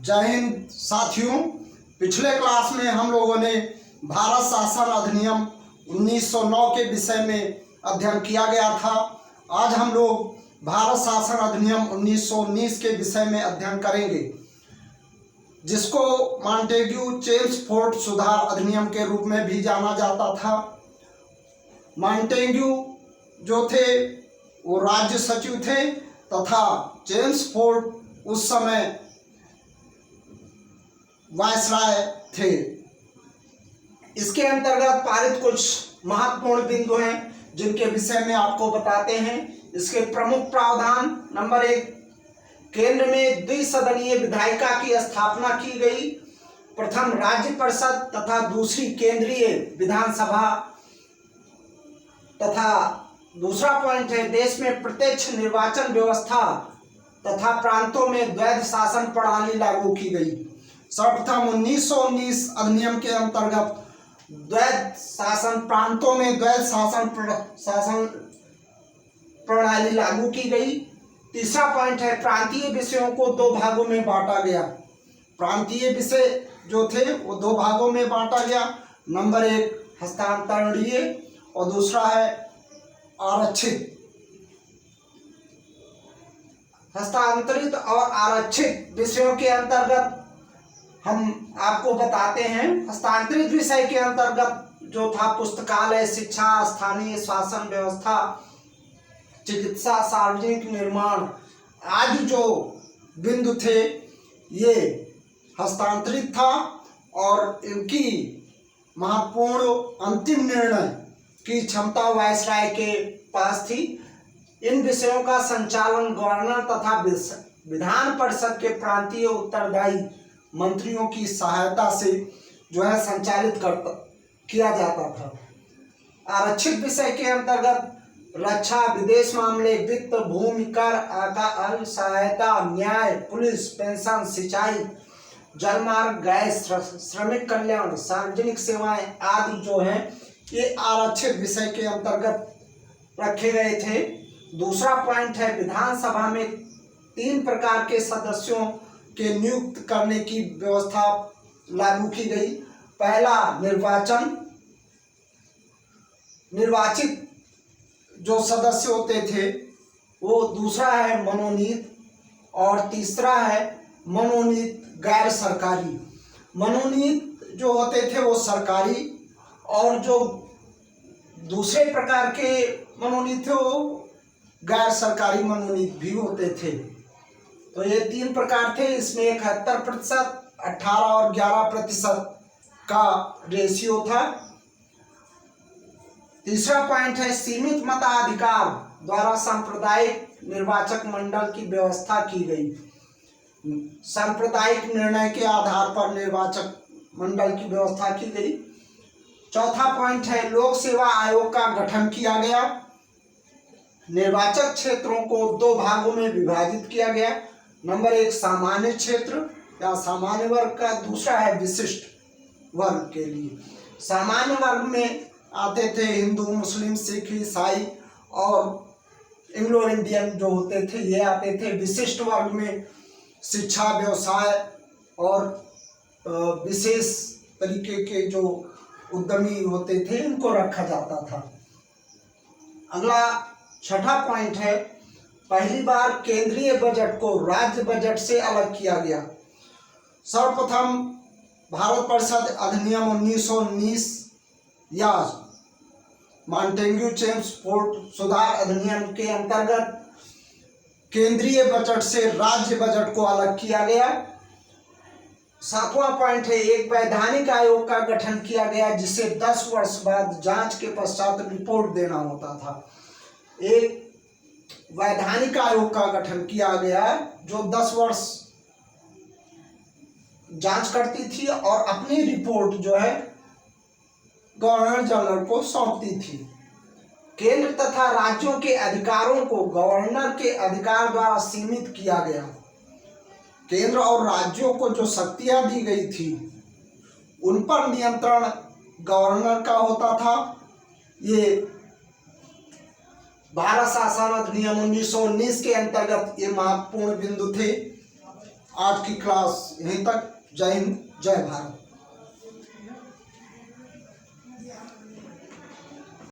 जय हिंद साथियों। पिछले क्लास में हम लोगों ने भारत शासन अधिनियम 1909 के विषय में अध्ययन किया गया था। आज हम लोग भारत शासन अधिनियम 1919 के विषय में अध्ययन करेंगे, जिसको मॉन्टेग्यू चेम्सफोर्ड सुधार अधिनियम के रूप में भी जाना जाता था। मॉन्टेग्यू जो थे वो राज्य सचिव थे तथा चेम्सफोर्ड उस समय वायसराय थे। इसके अंतर्गत पारित कुछ महत्वपूर्ण बिंदु हैं जिनके विषय में आपको बताते हैं। इसके प्रमुख प्रावधान: नंबर 1, केंद्र में द्विसदनीय विधायिका की स्थापना की गई। प्रथम राज्य परिषद तथा दूसरी केंद्रीय विधानसभा। तथा दूसरा पॉइंट है, देश में प्रत्यक्ष निर्वाचन व्यवस्था तथा प्रांतों में द्वैध शासन प्रणाली लागू की गई। सर्वप्रथम 1919 अधिनियम के अंतर्गत द्वैध शासन प्रांतों में द्वैध शासन प्रणाली लागू की गई। तीसरा पॉइंट है, प्रांतीय विषयों को दो भागों में बांटा गया। प्रांतीय विषय जो थे वो दो भागों में बांटा गया। नंबर 1 हस्तांतरणीय और दूसरा है आरक्षित। हस्तांतरित और आरक्षित विषयों के अंतर्गत हम आपको बताते हैं। हस्तांतरित विषय के अंतर्गत जो था पुस्तकालय, शिक्षा, स्थानीय शासन व्यवस्था, चिकित्सा, सार्वजनिक निर्माण आदि जो बिंदु थे ये हस्तांतरित था और इनकी महत्वपूर्ण अंतिम निर्णय की क्षमता वायसराय के पास थी। इन विषयों का संचालन गवर्नर तथा विधान परिषद के प्रांतीय उत्तरदायी मंत्रियों की सहायता से जो है संचालित किया जाता था। आरक्षित विषय के अंतर्गत रक्षा, विदेश मामले, वित्त, भूमि कर, आय सहायता, न्याय, पुलिस, पेंशन, सिंचाई, जलमार्ग, गैस, श्रमिक कल्याण, सार्वजनिक सेवाएं आदि जो हैं ये आरक्षित विषय के अंतर्गत रखे गए थे। दूसरा पॉइंट है, विधानसभा में 3 प्रकार के सदस्यों के नियुक्त करने की व्यवस्था लागू की गई। पहला निर्वाचित जो सदस्य होते थे वो, दूसरा है मनोनीत और तीसरा है मनोनीत गैर सरकारी। मनोनीत जो होते थे वो सरकारी और जो दूसरे प्रकार के मनोनीत थे वो गैर सरकारी मनोनीत भी होते थे। तो ये 3 प्रकार थे। इसमें 71%, 18 और 11% का रेशियो था। तीसरा पॉइंट है, सीमित मताधिकार द्वारा सांप्रदायिक निर्वाचक मंडल की व्यवस्था की गई। सांप्रदायिक निर्णय के आधार पर निर्वाचक मंडल की व्यवस्था की गई। चौथा पॉइंट है, लोक सेवा आयोग का गठन किया गया। निर्वाचक क्षेत्रों को 2 भागों में विभाजित किया गया। नंबर 1 सामान्य क्षेत्र या सामान्य वर्ग का, दूसरा है विशिष्ट वर्ग के लिए। सामान्य वर्ग में आते थे हिंदू, मुस्लिम, सिख, ईसाई और एंग्लो इंडियन जो होते थे ये आते थे। विशिष्ट वर्ग में शिक्षा, व्यवसाय और विशेष तरीके के जो उद्यमी होते थे इनको रखा जाता था। अगला छठा पॉइंट है, पहली बार केंद्रीय बजट को राज्य बजट से अलग किया गया। सर्वप्रथम भारत परिषद अधिनियम 1919 या मॉन्टेग्यू चेम्सफोर्ड सुधार अधिनियम के अंतर्गत केंद्रीय बजट से राज्य बजट को अलग किया गया। 7वां पॉइंट है, एक वैधानिक आयोग का गठन किया गया जिसे 10 वर्ष बाद जांच के पश्चात रिपोर्ट देना होता था। एक वैधानिक आयोग का गठन किया गया जो 10 वर्ष जांच करती थी और अपनी रिपोर्ट जो है गवर्नर जनरल को सौंपती थी। केंद्र तथा राज्यों के अधिकारों को गवर्नर के अधिकार द्वारा सीमित किया गया। केंद्र और राज्यों को जो शक्तियां दी गई थी उन पर नियंत्रण गवर्नर का होता था। ये भारत शासन अधिनियम 1919 के अंतर्गत ये महत्वपूर्ण बिंदु थे। आज की क्लास यहीं तक। जय हिंद, जय भारत।